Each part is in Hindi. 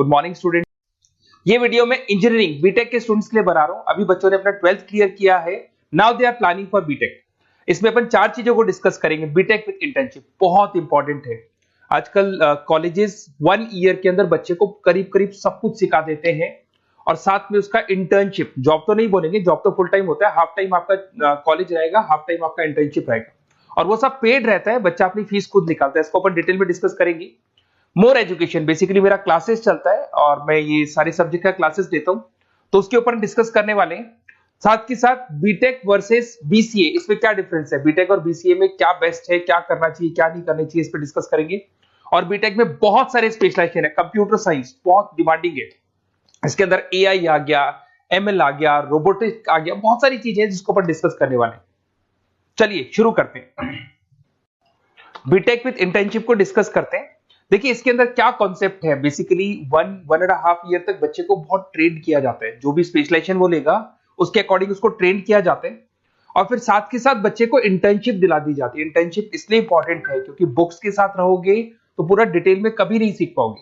Good morning student. ये वीडियो मैं इंजीनियरिंग बीटेक के स्टूडेंट्स के लिए बना रहा हूं। अभी बच्चों ने अपना 12th क्लियर किया है, now they are planning for BTech. इसमें अपन 4 चीजों को डिस्कस करेंगे। बीटेक विद इंटर्नशिप बहुत इंपॉर्टेंट है। आजकल कॉलेजेस 1 ईयर के अंदर बच्चे को करीब करीब सब कुछ सिखा देते हैं और साथ में उसका इंटर्नशिप, जॉब तो नहीं बोलेंगे, जॉब तो फुल टाइम होता है, हाफ टाइम आपका कॉलेज रहेगा, हाफ टाइम आपका इंटर्नशिप रहेगा और वो सब पेड रहता है। बच्चा अपनी फीस खुद निकालता है। इसको अपन डिटेल में डिस्कस करेंगे। मोर एजुकेशन, बेसिकली मेरा क्लासेस चलता है और मैं ये सारे सब्जेक्ट का क्लासेस देता हूं, तो उसके ऊपर डिस्कस करने वाले हैं। साथ के साथ बीटेक वर्सेस बीसीए, इसमें क्या डिफरेंस है, बीटेक और बीसीए में क्या बेस्ट है, क्या करना चाहिए, क्या नहीं करना चाहिए, इस पर डिस्कस करेंगे। और बीटेक में बहुत सारे स्पेशलाइजेशन है। कंप्यूटर साइंस बहुत डिमांडिंग है, इसके अंदर एआई आ गया, एमएल आ गया, रोबोटिक्स आ गया, बहुत सारी चीजें हैं जिसको अपन डिस्कस करने वाले हैं। चलिए शुरू करते हैं। बीटेक विद इंटर्नशिप को डिस्कस करते हैं। देखिए इसके अंदर क्या कॉन्सेप्ट है। बेसिकली 1.5 ईयर तक बच्चे को बहुत ट्रेन किया जाता है। जो भी स्पेशलाइजेशन वो लेगा उसके अकॉर्डिंग उसको ट्रेन किया जाता है और फिर साथ के साथ बच्चे को इंटर्नशिप दिला दी जाती है। इंटर्नशिप इसलिए इंपॉर्टेंट है क्योंकि बुक्स के साथ रहोगे तो पूरा डिटेल में कभी नहीं सीख पाओगे,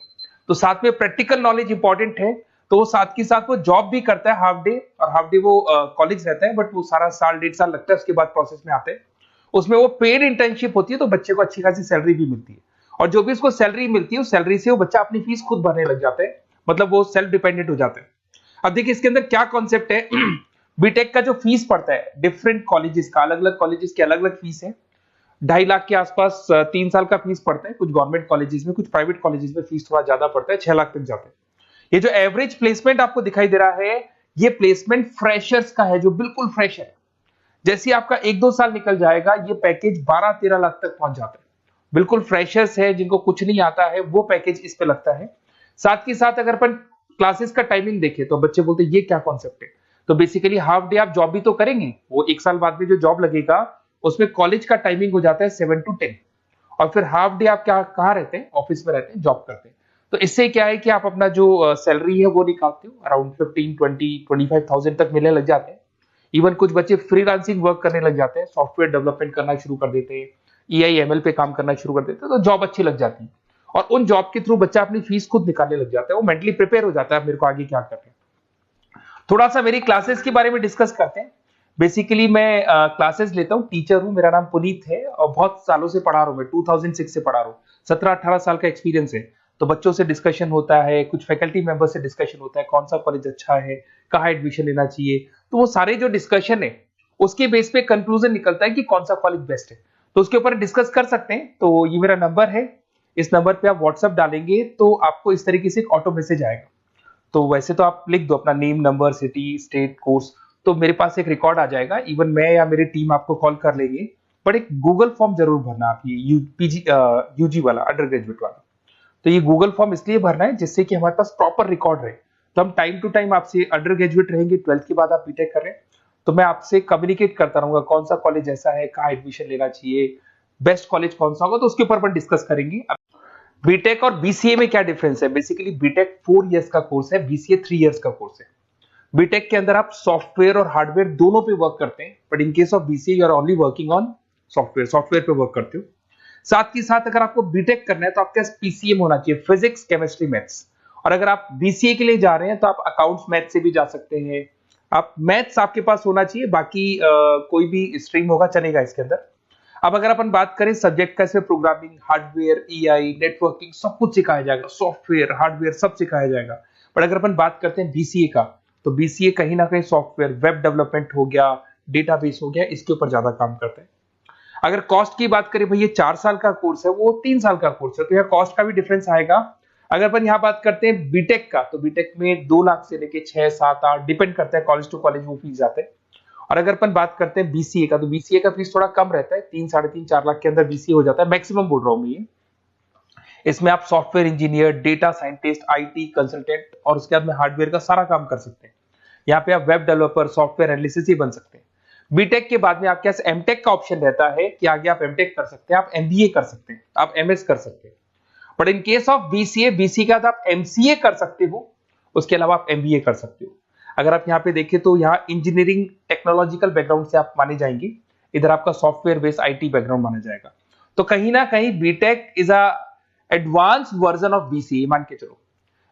तो साथ में प्रैक्टिकल नॉलेज इंपॉर्टेंट है। तो वो साथ के साथ वो जॉब भी करता है हाफ डे, और हाफ डे वो कॉलेज रहता है, बट वो सारा साल 1.5 साल लगता है, उसके बाद प्रोसेस में आते हैं। उसमें वो पेड इंटर्नशिप होती है, तो बच्चे को अच्छी खासी सैलरी भी मिलती है और जो भी उसको सैलरी मिलती है उस सैलरी से वो बच्चा अपनी फीस खुद भरने लग जाता है, मतलब वो सेल्फ डिपेंडेंट हो जाता है। अब देखिए इसके अंदर क्या कॉन्सेप्ट है। बीटेक का जो फीस पड़ता है डिफरेंट कॉलेजेस का, अलग अलग कॉलेजेस की अलग अलग फीस है। 2.5 लाख के आसपास 3 साल का फीस पड़ता है। कुछ गवर्नमेंट कॉलेजेस में, कुछ प्राइवेट कॉलेजेस में फीस थोड़ा ज्यादा पड़ता है, 6 लाख तक जाता है। ये जो एवरेज प्लेसमेंट आपको दिखाई दे रहा है, ये प्लेसमेंट फ्रेशर्स का है, जो बिल्कुल फ्रेश है। जैसे आपका 1-2 साल निकल जाएगा, ये पैकेज 12-13 लाख तक पहुंच जाता है। बिल्कुल फ्रेशर्स है, जिनको कुछ नहीं आता है, वो पैकेज इस पे लगता है। साथ के साथ अगर अपन क्लासेस का टाइमिंग देखें तो बच्चे बोलते हैं ये क्या कॉन्सेप्ट है। तो बेसिकली हाफ डे आप जॉब भी तो करेंगे, वो 1 साल बाद में जो जॉब लगेगा उसमें कॉलेज का टाइमिंग हो जाता है 7 to 10 और फिर हाफ डे आप क्या कहाँ रहते हैं, ऑफिस में रहते हैं, जॉब करते हैं। तो इससे क्या है कि आप अपना जो सैलरी है वो निकालते हो, अराउंड 15-20-25,000 तक मिलने लग जाते हैं। इवन कुछ बच्चे फ्रीलांसिंग वर्क करने लग जाते हैं, सॉफ्टवेयर डेवलपमेंट करना शुरू कर देते हैं, एआई एमएल पे काम करना शुरू कर देते हैं, तो जॉब अच्छी लग जाती है और उन जॉब के थ्रू बच्चा अपनी फीस खुद निकालने लग जाता है। वो मेंटली प्रिपेयर हो जाता है मेरे को आगे क्या करना है। थोड़ा सा मेरी क्लासेस के बारे में डिस्कस करते हैं। बेसिकली मैं क्लासेस लेता हूँ, टीचर हूँ, मेरा नाम पुनीत है और बहुत सालों से पढ़ा रहा हूँ मैं, 2006 से पढ़ा रहा हूँ, 17-18 साल का एक्सपीरियंस है। तो बच्चों से डिस्कशन होता है, कुछ फैकल्टी मेंबर से डिस्कशन होता है, कौन सा कॉलेज अच्छा है, कहाँ एडमिशन लेना चाहिए। तो वो सारे जो डिस्कशन है उसके बेस पे कंक्लूजन निकलता है कि कौन सा कॉलेज बेस्ट है, तो उसके ऊपर डिस्कस कर सकते हैं। तो ये मेरा नंबर है, इस नंबर पे आप व्हाट्सएप डालेंगे तो आपको इस तरीके से एक ऑटो मैसेज आएगा। तो वैसे तो आप लिख दो अपना name, number, city, state, course, तो मेरे पास एक रिकॉर्ड आ जाएगा। इवन मैं या मेरी टीम आपको कॉल कर लेंगे, बट एक गूगल फॉर्म जरूर भरना आप, ये यूजी वाला, अंडर ग्रेजुएट वाला। तो ये गूगल फॉर्म इसलिए भरना है जिससे कि हमारे पास प्रॉपर रिकॉर्ड रहे। तो हम टाइम टू टाइम आपसे, अंडर ग्रेजुएट रहेंगे, 12th के बाद आप बीटेक कर रहे हैं, तो मैं आपसे कम्युनिकेट करता रहूंगा कौन सा कॉलेज ऐसा है, कहाँ एडमिशन लेना चाहिए, बेस्ट कॉलेज कौन सा होगा, तो उसके ऊपर अपन डिस्कस करेंगे। बीटेक और बीसीए में क्या डिफरेंस है। बेसिकली बीटेक 4 इयर्स का कोर्स है, बीसीए 3 इयर्स का कोर्स है। बीटेक के अंदर आप सॉफ्टवेयर और हार्डवेयर दोनों पे वर्क करते हैं, but in case of BCA you are only working on software पे वर्क करते हो। साथ के साथ अगर आपको बीटेक करना है तो आपके पास पीसीएम होना चाहिए, फिजिक्स, केमिस्ट्री, मैथ्स। और अगर आप बीसीए के लिए जा रहे हैं तो आप अकाउंट्स मैथ से भी जा सकते हैं। आप मैथ्स आपके पास होना चाहिए, बाकी कोई भी स्ट्रीम होगा चलेगा इसके अंदर। अब अगर अपन बात करें सब्जेक्ट का, इसमें प्रोग्रामिंग, हार्डवेयर, एआई, नेटवर्किंग सब कुछ सिखाया जाएगा, सॉफ्टवेयर, हार्डवेयर सब सिखाया जाएगा। बट अगर अपन बात करते हैं बीसीए का, तो बीसीए कहीं ना कहीं सॉफ्टवेयर, वेब डेवलपमेंट हो गया, डेटाबेस हो गया, इसके ऊपर ज्यादा काम करते हैं। अगर कॉस्ट की बात करें, भाई ये 4 साल का कोर्स है, वो 3 साल का कोर्स है, तो यहाँ कॉस्ट का भी डिफरेंस आएगा। अगर अपन यहाँ बात करते हैं बीटेक का, तो बीटेक में 2 लाख से लेके 6, 7, 8 डिपेंड करता है, कॉलेज टू कॉलेज वो फीस जाते हैं। और अगर अपन बात करते हैं बीसीए का, तो बीसीए का फीस थोड़ा कम रहता है, 3, 3.5, 4 लाख के अंदर बीसीए हो जाता है, मैक्सिमम बोल रहा हूँ मैं ये। इसमें आप software engineer, data scientist, IT consultant और उसके बाद में हार्डवेयर का सारा काम कर सकते हैं। यहाँ पे आप वेब डेवलपर, सॉफ्टवेयर एनालिसिस ही बन सकते हैं। बीटेक के बाद में आपके पास एमटेक का ऑप्शन रहता है कि आगे आप एमटेक कर सकते हैं, आप एमबीए कर सकते हैं, आप एमएस कर सकते हैं। But in case of BCA, BCA के बाद आप एमसीए कर सकते हो, उसके अलावा आप एमबीए कर सकते हो। अगर आप यहाँ पे देखें तो यहाँ इंजीनियरिंग टेक्नोलॉजिकल बैकग्राउंड से आप माने जाएंगे, इधर आपका सॉफ्टवेयर बेस्ड आईटी बैकग्राउंड माना जाएगा। तो कहीं ना कहीं BTech is a advance version of BCA, मान के चलो।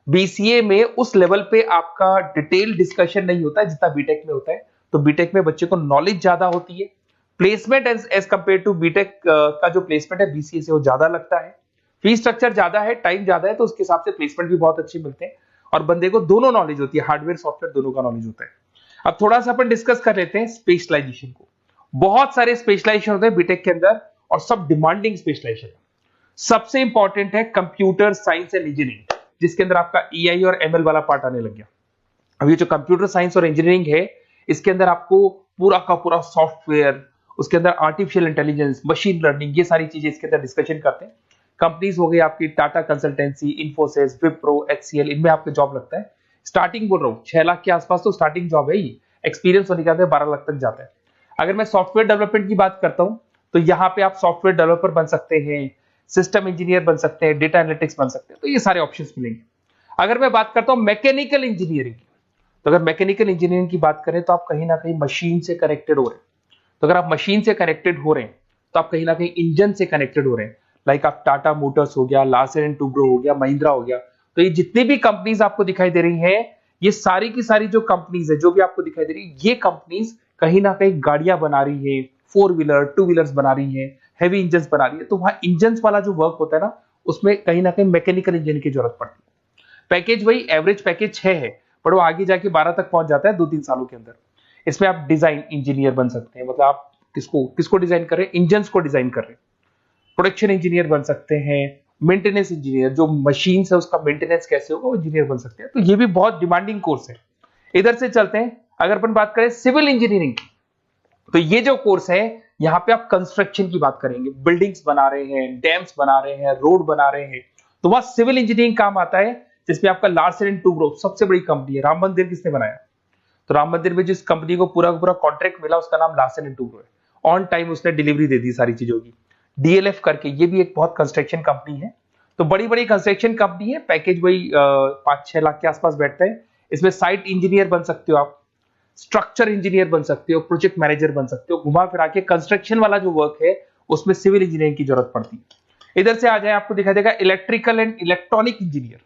बीसीए में उस लेवल पे आपका डिटेल डिस्कशन नहीं होता है जितना बीटेक में होता है। तो बीटेक में बच्चे को नॉलेज ज्यादा होती है, placement as compare to BTech का जो प्लेसमेंट है बीसीए से वो ज्यादा लगता है, फीस स्ट्रक्चर ज्यादा है, टाइम ज्यादा है, तो उसके हिसाब से प्लेसमेंट भी बहुत अच्छे मिलते हैं और बंदे को दोनों नॉलेज होती है, हार्डवेयर सॉफ्टवेयर दोनों का नॉलेज होता है। अब थोड़ा सा अपन डिस्कस कर लेते हैं स्पेशलाइजेशन को। बहुत सारे स्पेशलाइजेशन होते हैं बीटेक के अंदर और सब डिमांडिंग स्पेशलाइजेशन। सबसे इंपॉर्टेंट है कंप्यूटर साइंस एंड इंजीनियरिंग, जिसके अंदर आपका ईआई और एमएल वाला पार्ट आने लग गया। अब ये जो कंप्यूटर साइंस और इंजीनियरिंग है, इसके अंदर आपको पूरा का पूरा सॉफ्टवेयर, उसके अंदर आर्टिफिशियल इंटेलिजेंस, मशीन लर्निंग, ये सारी चीजें इसके अंदर डिस्कशन करते हैं। कंपनीज हो गई आपकी टाटा कंसल्टेंसी, इन्फोसिस, विप्रो, एचसीएल, इनमें आपका जॉब लगता है। स्टार्टिंग बोल रहा हूँ 6 लाख के आसपास तो स्टार्टिंग जॉब है ही, एक्सपीरियंस होने के बाद 12 लाख तक जाता है। अगर मैं सॉफ्टवेयर डेवलपमेंट की बात करता हूं तो यहाँ पे आप सॉफ्टवेयर डेवलपर बन सकते हैं, सिस्टम इंजीनियर बन सकते हैं, डेटा एनालिटिक्स बन सकते हैं, तो ये सारे ऑप्शंस मिलेंगे। अगर मैं बात करता हूं मैकेनिकल इंजीनियरिंग की, तो अगर मैकेनिकल इंजीनियरिंग की बात करें तो आप कहीं ना कहीं मशीन से कनेक्टेड हो रहे हैं। तो अगर आप मशीन से कनेक्टेड हो रहे हैं तो आप कहीं ना कहीं इंजन से कनेक्टेड हो रहे हैं। लाइक आप टाटा मोटर्स हो गया, लार्सन एंड टुब्रो हो गया, महिंद्रा हो गया, तो ये जितनी भी कंपनीज आपको दिखाई दे रही हैं, ये सारी की सारी जो कंपनीज है जो भी आपको दिखाई दे रही है, ये कंपनीज कहीं ना कहीं गाड़ियां बना रही है, 4 व्हीलर 2 व्हीलर्स बना रही है, हैवी इंजन बना रही है। तो वहां इंजन वाला जो वर्क होता है ना, उसमें कहीं ना कहीं मैकेनिकल इंजन की जरूरत पड़ती है। पैकेज वही एवरेज पैकेज 6 है, पर वो आगे जाके 12 तक पहुंच जाता है 2-3 सालों के अंदर। इसमें आप डिजाइन इंजीनियर बन सकते हैं, मतलब आप किसको किसको डिजाइन कर रहे हैं, इंजन को डिजाइन कर रहे हैं। प्रोडक्शन इंजीनियर बन सकते हैं, मेंटेनेंस इंजीनियर, जो मशीन है उसका मेंटेनेंस कैसे होगा वो इंजीनियर बन सकते हैं। तो ये भी बहुत डिमांडिंग कोर्स है। इधर से चलते हैं, अगर अपन बात करें सिविल इंजीनियरिंग की, तो ये जो कोर्स है यहाँ पे आप कंस्ट्रक्शन की बात करेंगे, बिल्डिंग्स बना रहे हैं, डैम्स बना रहे हैं, रोड बना रहे हैं, तो वहां सिविल इंजीनियरिंग काम आता है। जिसमें आपका लार्सन एंड टुब्रो सबसे बड़ी कंपनी है। राम मंदिर किसने बनाया? तो राम मंदिर में जिस कंपनी को पूरा पूरा कॉन्ट्रैक्ट मिला उसका नाम लार्सन एंड टुब्रो है। ऑन टाइम उसने डिलीवरी दे दी सारी चीजों की। डीएलएफ करके ये भी एक बहुत कंस्ट्रक्शन कंपनी है। तो बड़ी बड़ी कंस्ट्रक्शन कंपनी है, पैकेज वही 5-6 लाख के आसपास बैठता है। इसमें साइट इंजीनियर बन सकते हो आप, स्ट्रक्चर इंजीनियर बन सकते हो, प्रोजेक्ट मैनेजर बन सकते हो। घुमा फिरा के कंस्ट्रक्शन वाला जो वर्क है उसमें सिविल इंजीनियरिंग की जरूरत पड़ती है। इधर से आ जाए, आपको दिखाई देगा इलेक्ट्रिकल एंड इलेक्ट्रॉनिक इंजीनियर।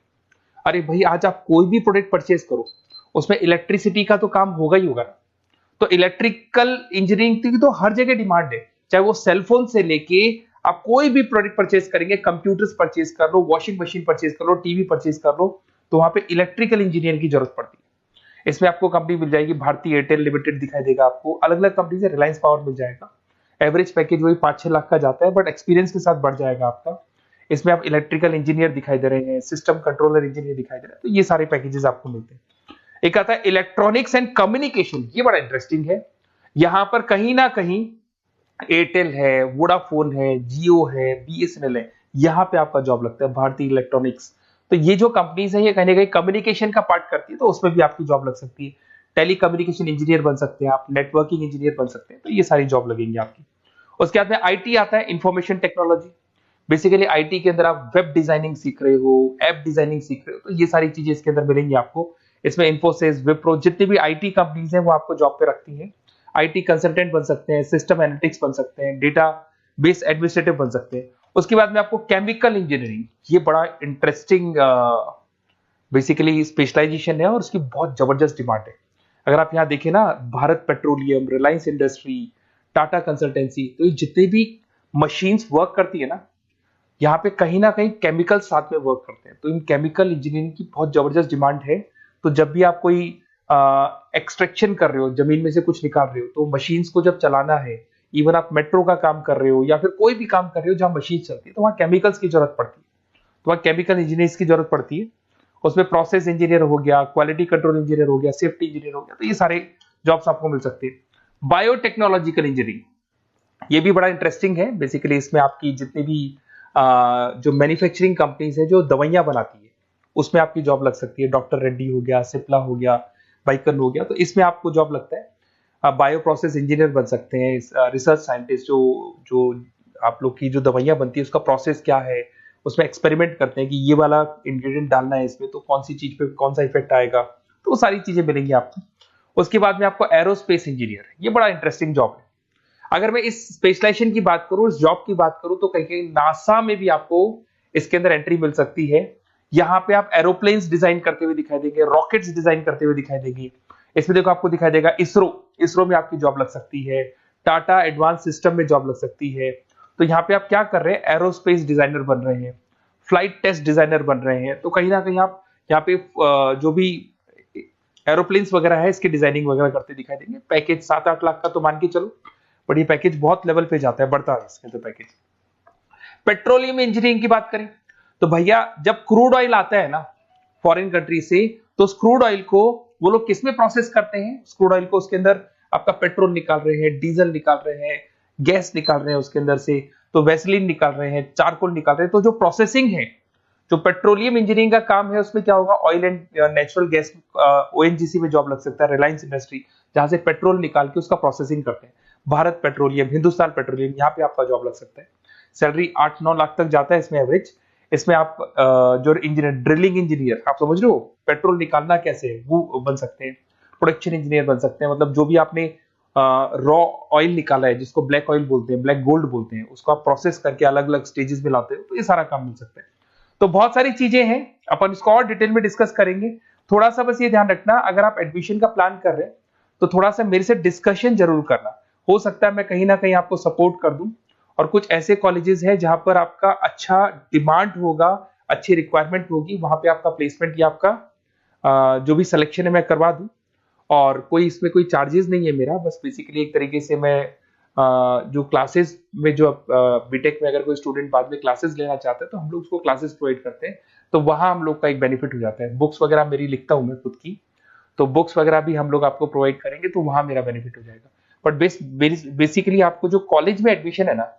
अरे भाई, आज आप कोई भी प्रोडक्ट परचेज करो उसमें इलेक्ट्रिसिटी का तो काम होगा ही होगा। तो इलेक्ट्रिकल इंजीनियरिंग की तो हर जगह डिमांड है, चाहे वो सेलफोन से लेके आप कोई भी प्रोडक्ट परचेज करेंगे, कंप्यूटर्स परचेज कर लो, वॉशिंग मशीन परचेज कर लो, टीवी परचेज कर लो, तो वहां पे इलेक्ट्रिकल इंजीनियर की जरूरत पड़ती है। इसमें आपको कंपनी मिल जाएगी, भारतीय एयरटेल लिमिटेड दिखाई देगा आपको, अलग अलग कंपनी से, रिलायंस पावर मिल जाएगा। एवरेज पैकेज वही 5-6 लाख का जाता है, बट एक्सपीरियंस के साथ बढ़ जाएगा आपका। इसमें आप इलेक्ट्रिकल इंजीनियर दिखाई दे रहे हैं, सिस्टम कंट्रोलर इंजीनियर दिखाई दे रहे हैं, तो ये सारे पैकेजेस आपको मिलते हैं। एक आता है इलेक्ट्रॉनिक्स एंड कम्युनिकेशन, ये बड़ा इंटरेस्टिंग है। यहां पर कहीं ना कहीं एयरटेल है, वोडाफोन है, जियो है, बीएसएनएल है, यहां पे आपका जॉब लगता है, भारतीय इलेक्ट्रॉनिक्स। तो ये जो कंपनीज है ये कहीं ना कहीं कम्युनिकेशन का पार्ट करती है, तो उसमें भी आपकी जॉब लग सकती है। टेली कम्युनिकेशन इंजीनियर बन सकते हैं आप, नेटवर्किंग इंजीनियर बन सकते हैं, तो ये सारी जॉब लगेंगी आपकी। उसके बाद में आईटी आता है, इंफॉर्मेशन टेक्नोलॉजी। बेसिकली आईटी के अंदर आप वेब डिजाइनिंग सीख रहे हो, ऐप डिजाइनिंग सीख रहे हो, तो ये सारी चीजें इसके अंदर मिलेंगी आपको। इसमें इन्फोसिस, विप्रो, जितनी भी आईटी कंपनीज हैं वो आपको जॉब पे रखती हैं। आईटी कंसल्टेंट बन सकते हैं, सिस्टम एनालिटिक्स बन सकते हैं, डेटा बेस एडमिनिस्ट्रेटिव बन सकते हैं। उसके बाद में आपको केमिकल इंजीनियरिंग, ये बड़ा इंटरेस्टिंग बेसिकली स्पेशलाइजेशन है और उसकी बहुत जबरदस्त डिमांड है। अगर आप यहाँ देखें ना, Bharat petroleum, Reliance industry, Tata consultancy, तो ये जितने भी मशीन्स वर्क करती है ना, यहाँ पे कहीं ना कहीं केमिकल साथ में वर्क करते हैं। तो इन केमिकल इंजीनियरिंग की बहुत जबरदस्त डिमांड है। तो जब भी आप कोई एक्सट्रैक्शन कर रहे हो, जमीन में से कुछ निकाल रहे हो, तो मशीन्स को जब चलाना है, इवन आप मेट्रो का काम कर रहे हो या फिर कोई भी काम कर रहे हो जहां मशीन चलती है, तो वहां केमिकल्स की जरूरत पड़ती है, तो वहां केमिकल इंजीनियर्स की जरूरत पड़ती है। उसमें प्रोसेस इंजीनियर हो गया, क्वालिटी कंट्रोल इंजीनियर हो गया, सेफ्टी इंजीनियर हो गया, तो ये सारे जॉब्स आपको मिल सकते हैं। बायोटेक्नोलॉजिकल इंजीनियरिंग, ये भी बड़ा इंटरेस्टिंग है। बेसिकली इसमें आपकी जितनी भी जो मैन्युफैक्चरिंग कंपनीज है जो दवाइयां बनाती है, उसमें आपकी जॉब लग सकती है। डॉक्टर रेड्डी हो गया, सिप्ला हो गया, बाइकन हो गया, तो इसमें आपको जॉब लगता है। बायो प्रोसेस इंजीनियर बन सकते हैं, रिसर्च साइंटिस्ट, जो आप लोग की जो दवाइयां बनती है उसका प्रोसेस क्या है, उसमें एक्सपेरिमेंट करते हैं कि ये वाला इंग्रेडिएंट डालना है इसमें तो कौन सी चीज पे कौन सा इफेक्ट आएगा, तो वो सारी चीजें मिलेंगी आपको। उसके बाद में आपको एरोस्पेस इंजीनियर, ये बड़ा इंटरेस्टिंग जॉब है। अगर मैं इस स्पेशलाइजेशन की बात करूं, इस जॉब की बात करूं, तो कहीं कहीं नासा में भी आपको इसके अंदर एंट्री मिल सकती है। यहाँ पे आप एरोप्लेन्स डिजाइन करते हुए दिखाई देंगे, रॉकेट्स डिजाइन करते हुए दिखाई देंगे। इसमें देखो आपको दिखाई देगा इसरो में आपकी जॉब लग सकती है, टाटा एडवांस सिस्टम में जॉब लग सकती है। तो यहाँ पे आप क्या कर रहे हैं, एरोस्पेस डिजाइनर बन रहे हैं, फ्लाइट टेस्ट डिजाइनर बन रहे हैं। तो कहीं ना कहीं आप यहाँ पे जो भी एरोप्लेन्स वगैरह है इसकी डिजाइनिंग वगैरह करते दिखाई देंगे। पैकेज 7-8 लाख का तो मान के चलो, बट ये पैकेज बहुत लेवल पे जाता है, बढ़ता है इसमें तो पैकेज। पेट्रोलियम इंजीनियरिंग की बात करें तो भैया जब क्रूड ऑयल आता है ना फॉरेन कंट्री से, तो उस क्रूड ऑयल को वो लोग किसमें प्रोसेस करते हैं, क्रूड ऑयल को उसके अंदर आपका पेट्रोल निकाल रहे हैं, डीजल निकाल रहे हैं, गैस निकाल रहे हैं उसके अंदर से, तो वैसलीन निकाल रहे हैं, चारकोल निकाल रहे हैं। तो जो प्रोसेसिंग है, जो पेट्रोलियम इंजीनियरिंग का काम है, उसमें क्या होगा, oil and natural gas, ONGC में जॉब लग सकता है, रिलायंस इंडस्ट्री जहां से पेट्रोल निकाल के उसका प्रोसेसिंग करते हैं, भारत पेट्रोलियम, हिंदुस्तान पेट्रोलियम, यहाँ पे आपका जॉब लग सकता है। सैलरी 8-9 लाख तक जाता है इसमें एवरेज। इसमें आप जो इंजीनियर, ड्रिलिंग इंजीनियर, आप समझ रहे हो पेट्रोल निकालना कैसे है, वो बन सकते हैं। प्रोडक्शन इंजीनियर बन सकते हैं, मतलब जो भी आपने रॉ ऑयल निकाला है, जिसको ब्लैक ऑयल बोलते हैं, ब्लैक गोल्ड बोलते हैं, उसको आप प्रोसेस करके अलग अलग स्टेजेस में लाते हो, तो ये सारा काम मिल सकता है। तो बहुत सारी चीजें हैं, अपन इसको और डिटेल में डिस्कस करेंगे। थोड़ा सा बस ये ध्यान रखना, अगर आप एडमिशन का प्लान कर रहे हैं तो थोड़ा सा मेरे से डिस्कशन जरूर करना। हो सकता है मैं कहीं ना कहीं आपको सपोर्ट कर दूं, और कुछ ऐसे कॉलेजेस हैं जहां पर आपका अच्छा डिमांड होगा, अच्छी रिक्वायरमेंट होगी, वहां पे आपका प्लेसमेंट या आपका जो भी सिलेक्शन है मैं करवा दूं। और कोई इसमें कोई चार्जेस नहीं है मेरा, बस बेसिकली एक तरीके से मैं जो क्लासेस में, जो बीटेक में अगर कोई स्टूडेंट बाद में क्लासेस लेना चाहता है तो हम लोग उसको क्लासेस प्रोवाइड करते हैं, तो वहां हम लोग का एक बेनिफिट हो जाता है। बुक्स वगैरह मेरी लिखता हूं मैं खुद की, तो बुक्स वगैरह भी हम लोग आपको प्रोवाइड करेंगे, तो वहां मेरा बेनिफिट हो जाएगा। बट बेसिकली आपको जो कॉलेज में एडमिशन है ना,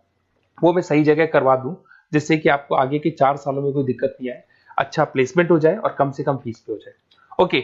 वो मैं सही जगह करवा दूं, जिससे कि आपको आगे के 4 सालों में कोई दिक्कत नहीं आए, अच्छा प्लेसमेंट हो जाए और कम से कम फीस पे हो जाए। ओके।